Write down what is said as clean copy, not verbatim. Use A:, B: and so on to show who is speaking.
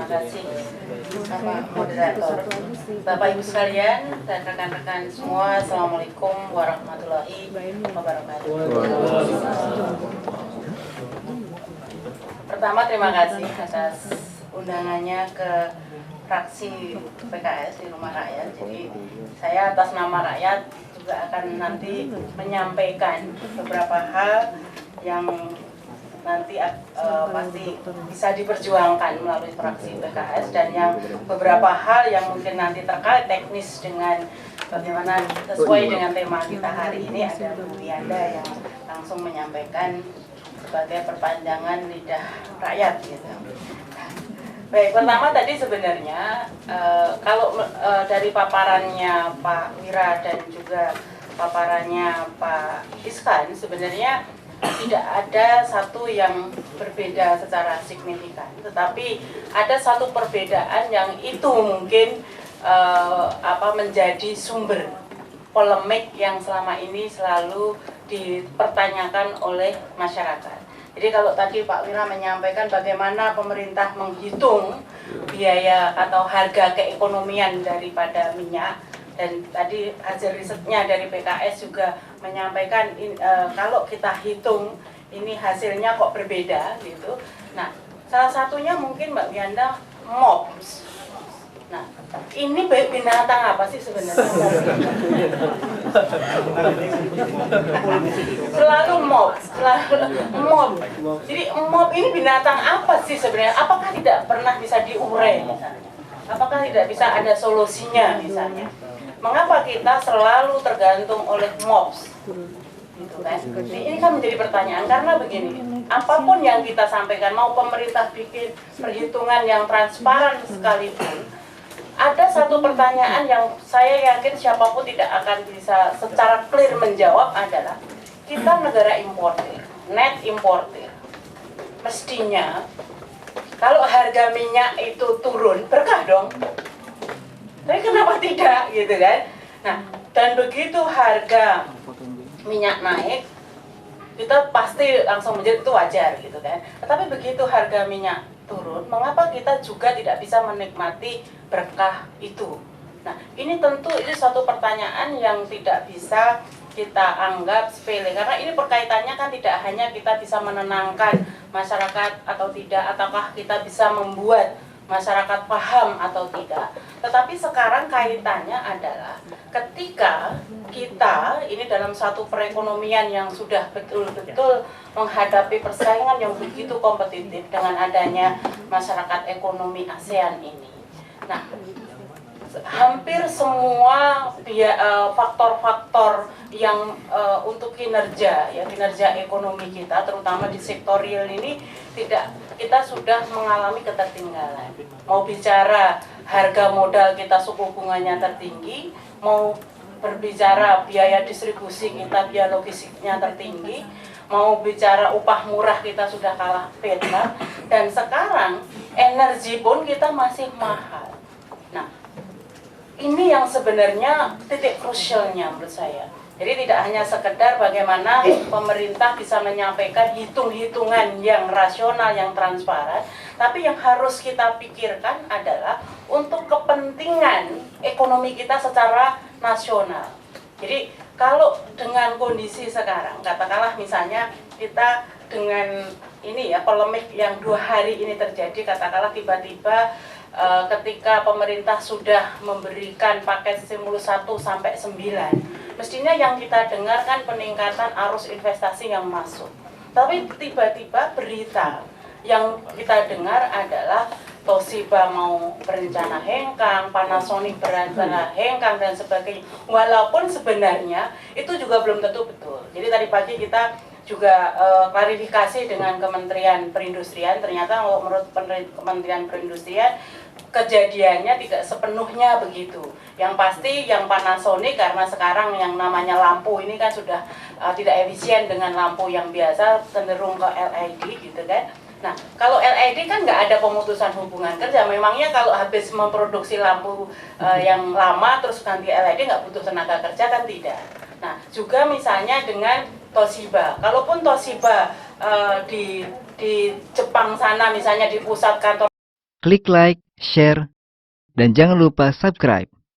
A: kasih Bapak Moderator. Bapak Ibu sekalian dan rekan-rekan semua, Assalamualaikum warahmatullahi wabarakatuh. Pertama, terima kasih atas undangannya ke fraksi PKS di Rumah Rakyat. Jadi saya atas nama rakyat juga akan nanti menyampaikan beberapa hal yang nanti pasti bisa diperjuangkan melalui fraksi PKS, dan yang beberapa hal yang mungkin nanti terkait teknis dengan bagaimana sesuai dengan tema kita hari ini, ada Bu Yanda yang langsung menyampaikan sebagai perpanjangan lidah rakyat gitu. Baik, pertama tadi sebenarnya kalau dari paparannya Pak Wira dan juga paparannya Pak Iskan, sebenarnya tidak ada satu yang berbeda secara signifikan, tetapi ada satu perbedaan yang itu mungkin menjadi sumber polemik yang selama ini selalu dipertanyakan oleh masyarakat. Jadi kalau tadi Pak Wira menyampaikan bagaimana pemerintah menghitung biaya atau harga keekonomian daripada minyak, dan tadi hasil risetnya dari PKS juga menyampaikan kalau kita hitung ini hasilnya kok berbeda gitu. Nah, salah satunya mungkin Mbak Yanda MOPS. Nah, ini binatang apa sih sebenarnya? Selalu MOPS, MOP. Jadi MOP ini binatang apa sih sebenarnya? Apakah tidak pernah bisa diurai misalnya? Apakah tidak bisa ada solusinya misalnya? Mengapa kita selalu tergantung oleh MOPS? Gitu kan? Ini kan menjadi pertanyaan karena begini, apapun yang kita sampaikan, mau pemerintah bikin perhitungan yang transparan sekalipun, ada satu pertanyaan yang saya yakin siapapun tidak akan bisa secara clear menjawab adalah, kita negara importir, net importir. Mestinya kalau harga minyak itu turun, berkah dong. Tapi kenapa tidak, gitu kan? Nah, dan begitu harga minyak naik, kita pasti langsung menjadi itu wajar, gitu kan? Tetapi begitu harga minyak turun, mengapa kita juga tidak bisa menikmati berkah itu? Nah, ini tentu ini suatu pertanyaan yang tidak bisa kita anggap sepele, karena ini perkaitannya kan tidak hanya kita bisa menenangkan masyarakat atau tidak, ataukah kita bisa membuat masyarakat paham atau tidak, tetapi sekarang kaitannya adalah ketika kita ini dalam satu perekonomian yang sudah betul-betul menghadapi persaingan yang begitu kompetitif dengan adanya masyarakat ekonomi ASEAN ini. Nah, hampir semua faktor-faktor yang untuk kinerja ekonomi kita, terutama di sektor real ini, kita sudah mengalami ketertinggalan. Mau bicara harga modal kita, suku bunganya tertinggi, mau berbicara biaya distribusi kita, biaya logistiknya tertinggi, mau bicara upah murah kita sudah kalah Vietnam, dan sekarang energi pun kita masih mahal. Nah, ini yang sebenarnya titik krusialnya menurut saya. Jadi tidak hanya sekedar bagaimana pemerintah bisa menyampaikan hitung-hitungan yang rasional, yang transparan, tapi yang harus kita pikirkan adalah untuk kepentingan ekonomi kita secara nasional. Jadi kalau dengan kondisi sekarang, katakanlah misalnya kita dengan ini ya, polemik yang 2 hari ini terjadi, katakanlah tiba-tiba ketika pemerintah sudah memberikan paket stimulus 1 sampai 9, mestinya yang kita dengar kan peningkatan arus investasi yang masuk. Tapi tiba-tiba berita yang kita dengar adalah Toshiba mau berencana hengkang, Panasonic berencana hengkang, dan sebagainya. Walaupun sebenarnya itu juga belum tentu betul. Jadi tadi pagi kita juga klarifikasi dengan Kementerian Perindustrian, ternyata menurut Kementerian Perindustrian kejadiannya tidak sepenuhnya begitu. Yang pasti yang Panasonic, karena sekarang yang namanya lampu ini kan sudah tidak efisien dengan lampu yang biasa, cenderung ke LED gitu kan. Nah, kalau LED kan nggak ada pemutusan hubungan kerja. Memangnya kalau habis memproduksi lampu yang lama terus ganti LED nggak butuh tenaga kerja, kan tidak. Nah, juga misalnya dengan Toshiba. Kalaupun Toshiba di Jepang sana misalnya di pusat kantor
B: klik like, share, dan jangan lupa subscribe.